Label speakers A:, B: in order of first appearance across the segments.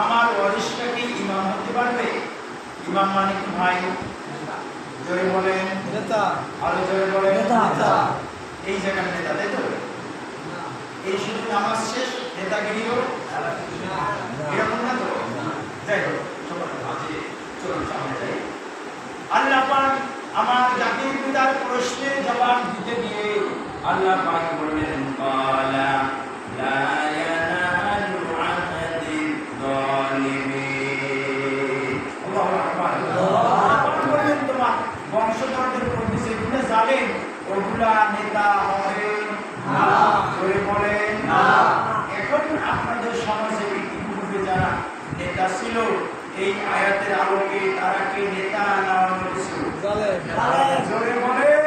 A: আমার ওয়ারিসটা কি ইমাম হতে পারবে? ইমাম মানে কি ভাই? জোরে বলেন নেতা। আরো জোরে বলেন নেতা। এই জায়গার নেতা, তাই তো? এই শুধু নামাজ শেষ নেতাগিরিও এরকম না তো? যাই হোক, চলুন সামনে যাই। আল্লাহ পাক আমার জাতির পিতার প্রশ্নের জবাব দিতে গিয়ে আল্লাহ পাক বললেন, ক্বালা লা ইয়ানালু আহদিয যালিমিন। আল্লাহু আকবার। আল্লাহ পাক বললেন, তোমার বংশধরদের মধ্যে যেগুলো জালেম ওগুলা নেতা হবে না। জোরে বলেন না। এখন আপনাদের সমাজে ইতিপূর্বে যারা নেতা ছিল, এই আয়াতের আলোকে তারা কি নেতা না অন্য কিছু? জোরে বলেন।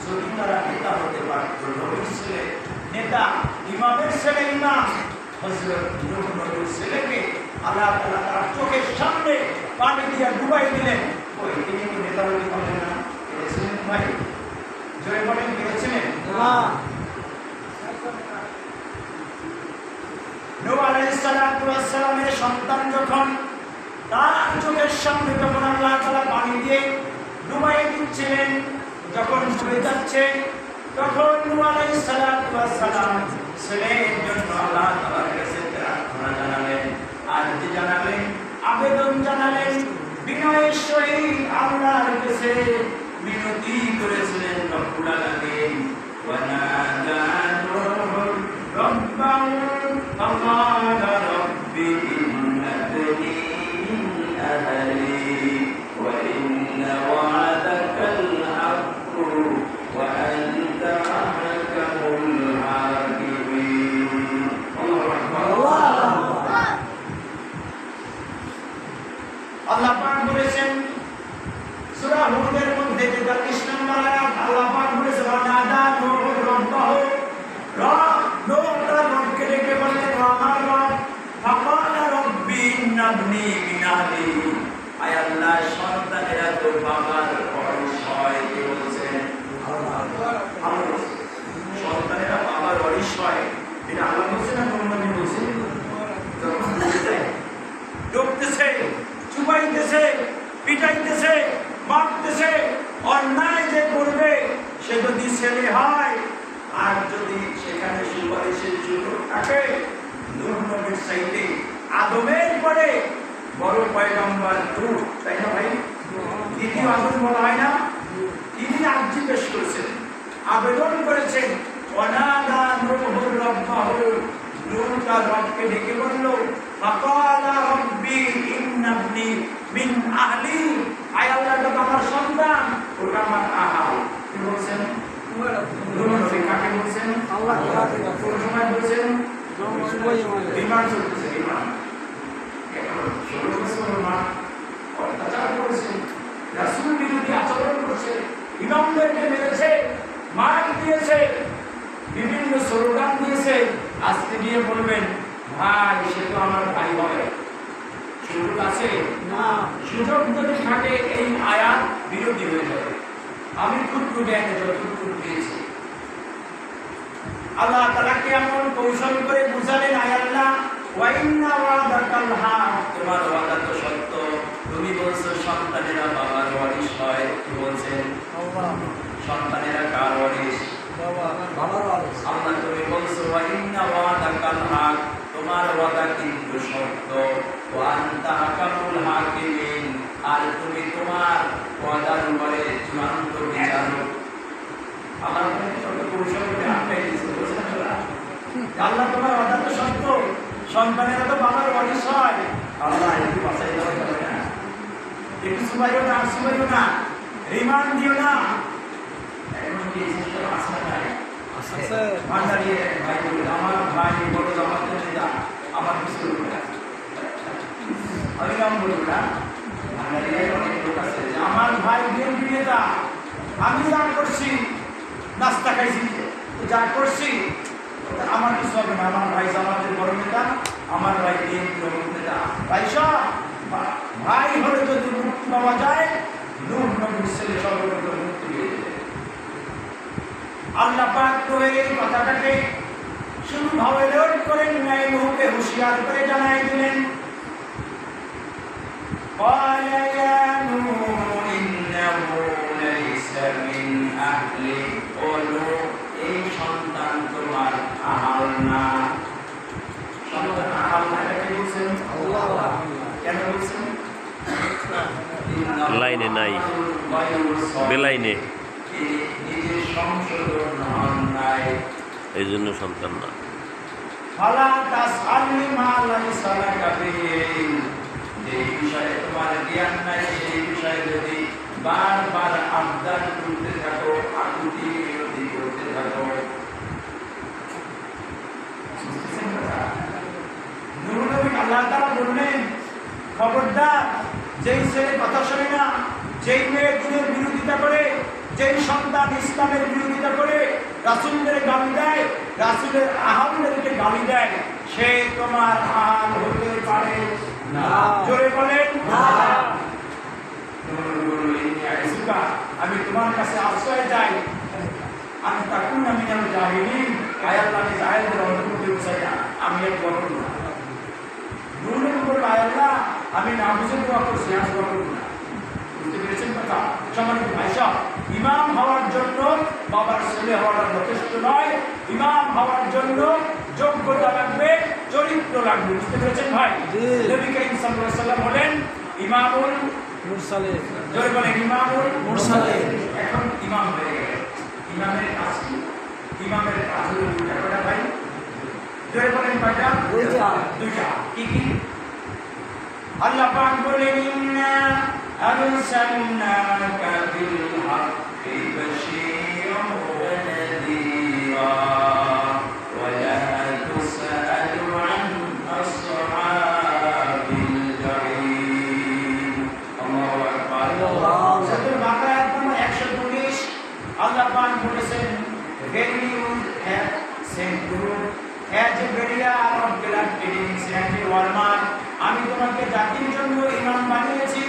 A: যদি তারা নেতা হতে পারত, নবীর ছেলে নেতা, ইমামের ছেলে ইমাম, হযরত নূহ নবীর ছেলেকে আল্লাহ তাআলা তার চোখের সামনে পানি দিয়ে ডুবাই দিলেন। ওই তিনি কি নেতা হতে পারলেন না? পেরেছিলেন ভাই? জোরে বলেন, পেরেছিলেন না? নূহ আলাইহিস সালাতু ওয়াস সালামের সন্তান যখন তার চোখের সামনে যখন আল্লাহ তাআলা পানি দিয়ে ডুবাই দিচ্ছিলেন, যখন ডুবে যাচ্ছে, তখন নূহ আলাইহিস সালাতু ওয়াস সালাম ছেলের জন্য আল্লাহ তাআলার কাছে প্রার্থনা জানালেন, আরজি জানালেন, আবেদন জানালেন, বিনয়ের সহিত আল্লাহর কাছে মিনতি করেছিলেন। রব্বুল আলামিন ওয়ানাদা নূহ রব্বাহু ফাকালা রব্বি ইন্নাবনি মিন আহলি ওয়া ইন্না ওয়া'দাকাল হাক্কু ওয়া আনতা আহকামুল হাকিমিন। আল্লাহু আকবার। আল্লাহ পাক বলেছেন সূরা হুদের মধ্যে 43 নম্বর আয়াত, আল্লাহ পাক বলেছেন ওয়ানাদা নূহ রব্বাহু, নূহ তার রবকে ডেকে বললেন, আমার রব, ফাকালা রব্বি ইন্নাবনি মিন আহলি, আয় আল্লাহ, সন্তানেরা তো বাবার ওয়ারিস হয়। কে বলছেন? আল্লাহ। আল্লাহ। সন্তানেরা বাবার ওয়ারিস হয়, এটা আল্লাহ বলছেন না কোন নবী বলছেন? যখন ডুবতেছে, চুবাইতেছে, পিটাইতেছে, মারতেছে, অন্যায় যে করবে সে যদি ছেলে হয়, আর যদি সেখানে সুপারিশের সুযোগ থাকে, নূহ নবীর চাইতে আদমের পরে বড় পয়গম্বর নূহ, তাই না ভাই? দ্বিতীয় আদম বলা হয় না? তিনি আরজি পেশ করেছেন, আবেদন করেছেন, ওয়ানাদা নূহ রব্বাহু, নূহ তার রবকে ডেকে বলল, ফাকালা রব্বি ইন্নাবনি মিন আহলি, আয় আল্লাহ, এটা আমার সন্তান, ওটা আমার আহাল। কি বলছেন? নূহ নবী কাকে বলছেন? আল্লাহ তাআলাকে। কোন সময় বলছেন? বিমান চলতেছে, বিমান। এখন 16 বছর মা অত্যাচার করেছে, রাসূল বিরোধী আচরণ করছে, ইমামদেরকে মেরেছে, মার দিয়েছে, বিভিন্ন স্লোগান দিয়েছে। আজকে গিয়ে বলবেন, ভাই সে তো আমার ভাই হবে, সুযোগ আছে না? সুযোগ যদি থাকে এই আয়াত বিরোধী হয়ে যাবে। আমি খুব জ্ঞানে যতটুকু পেয়েছি, আল্লাহ তাআলা কেমন কৌশল করে বুঝালেন, আয় আল্লাহ, ওয়া ইন্না ওয়া'দাকাল হক, তোমার ওয়াদা তো সত্য, তুমি বলছো সন্তানেরা বাবার ওয়ারিস হয়। কি বলছেন? আল্লাহ। সন্তানেরা কার ওয়ারিস? বাবার ওয়ারিস। আল্লাহ তুমি বলছো ওয়া ইন্না ওয়া'দাকাল হক, তোমার ওয়াদা কিন্তু সত্য, ওয়া আনতা আহকামুল হাকিমিন, আর তুমি তোমার ওয়াদার উপরে চূড়ান্ত বিচারক। আল্লাহ কৌশল করে আটকাই দিয়েছে, বুঝলেন আপনারা? আল্লাহ তোমার ওয়াদা তো সত্য, সন্তানেরা তো বাবার ওয়ারিস হয়। আল্লাহ একটু বাঁচাই দেওয়া যাবে না, একটু সুবাইও না, সুবাইও না, রিমান্ড দিও না। এখন কি আসা নাই? আছে ভান্ডারিয়ে ভাই বলে, আমার ভাই বড় জামাতের নেতা, আমার কিছু লোক না, আমি নাম বলবো না, ভান্ডারিয়ে অনেক লোক আছে, আমার ভাই বিএনপি নেতা, আমি যা করছি, নাস্তা খাইছি, যা করছি আমার কিছু হবে না, আমার ভাই জামাতের বড় নেতা, আমার ভাই বিএনপি নেতা। ভাই সব ভাই হলে যদি মুক্তি পাওয়া যায়, নূহ নবীর ছেলে সর্বপ্রথম মুক্তি পেয়ে যাবে। আল্লাহ পাক তো এই কথাটাকে শুধু হুঁশিয়ার করে জানাই দিলেন قال يا نوح إنه ليس من أهلك এই সন্তান তোমার আহাল না। সন্তান আহাল না কাকে বলছেন? আল্লাহ। কেন বলছেন?
B: লাইনে নাই, বেলাইনে,
A: নিজের সংশোধন হন নাই,
B: এই জন্য সন্তান না।
A: ফালা তাসআলনি মা লাইসা লাকা বিহি, যে বিষয়ে তোমার জ্ঞান নাই সেই বিষয়ে যদি বারবার আবদার করতে থাকো, আকুতি বিরতি করতে থাকো। নূহ নবী আল্লাহ তাআলা বললেন, খবরদার যেই ছেলে কথা শোনে না, যেই মেয়ে দিনের বিরোধিতা করে, যেই সন্তান ইসলামের বিরোধিতা করে, রাসূলদের গালি দেয়, রাসূলের আহলদেরকে গালি দেয়, সে তোমার আহল হতে পারে না। জোরে বলেন না। আমি তোমার কাছে আশ্রয় চাই, আমি তাকুন আমি যেন জাহিলিন, আয়াল্লাহ আমি জাহেলদের অন্তর্ভুক্ত চাই না, আমি এক বলব না। নূহ নবী বলল, আয়াল্লাহ আমি না বুঝে দোয়া করছি, আর দোয়া করব না। বুঝতে পেরেছেন কথা? সম্মানিত ভাই সাহেব, ইমাম হওয়ার জন্য বাবার ছেলে হওয়াটা যথেষ্ট নয়। ইমাম হওয়ার জন্য যোগ্যতা লাগবে, চরিত্র লাগবে। বুঝতে পেরেছেন ভাই? নবী করিম সাল্লাল্লাহু আলাইহি ওয়াসাল্লাম বলেন ইমামুল মুরসালিন, জোরে বলেন ইমামুল মুরসালিন। এখন ইমাম হয়ে গেল, ইমামের কাজ কি? ইমামের কাজ হলো দুইটা। কয়টা ভাই? জোরে বলেন কয়টা? দুইটা। কি কি? আল্লাহ পাক বলেন ইন্না আরসালনাকা বিল হাক্কি বাশীরান ওয়া নাযীরা ওয়া লা তুসআলু আন আসহাবিল জাহিম। আল্লাহু আকবার। সূরা বাকারা আয়াত নম্বর 119 আল্লাহ পাক বলেছেন, Very have sent you as a barrier of blood feelings and a warmer. আমি তোমাকে জাতির জন্য ইমাম বানিয়েছি,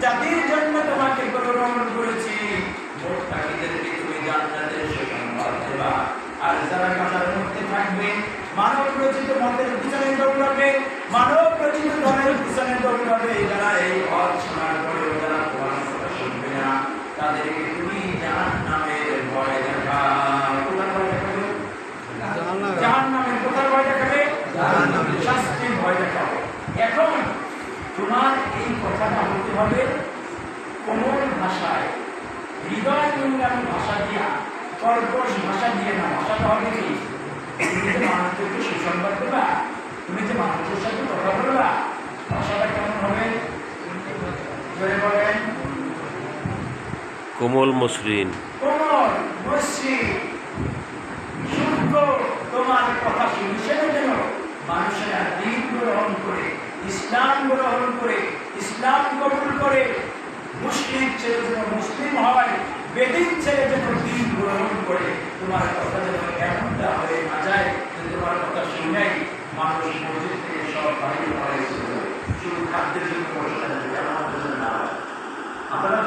A: জাতির জন্য তোমাকে গ্রহণ করেছি। মুত্তাকিদেরকে তুমি জান্নাতের সুসংবাদ দেবা। আর যারা কাঁটার মধ্যে থাকবে, মানব রচিত মতের পিছনে দৌড়াবে, মানব রচিত ধর্মের পিছনে দৌড়াবে, যারা এই পথ শোনার পরেও যারা কোরআন কথা শুনবে না, তাদেরকে তুমি জাহান্নামের ভয় দেখাও। কোথায় ভয় দেখাবে? জাহান্নামের। কোথায় ভয় দেখাবে? জাহান্নামের শাস্তির ভয় দেখাও। এখন তোমার এই কথাটা বলতে হবে কোমল ভাষায়, হৃদয় মিলানো ভাষা দিয়া, কর্কশ ভাষা দিয়ে না। ভাষাটা হবে কি? তুমি যে মানুষদেরকে সুসংবাদ দেবা, তুমি যে মানুষের সাথে কথা বলবা, ভাষাটা কেমন হবে? জোরে বলেন।
B: কোমল মসৃণ,
A: কোমল মসৃণ, শুদ্ধ। তোমার কথা শুনছে যেন মানুষেরা দিন গ্রহণ করে, ইসলাম গ্রহণ করে, ইসলাম কবুল করে, মুসলিম ছেলে যেন মুসলিম হয়, বেদিন ছেলে যেন দিন গ্রহণ করে। তোমার কথা যেন এমনটা হয়ে না যায় যে তোমার কথা শুনেই মানুষ মসজিদ থেকে সব বাড়ি হয়ে শুধু খাদ্যের জন্য বসে থাকে, এমন না হয়। আপনারা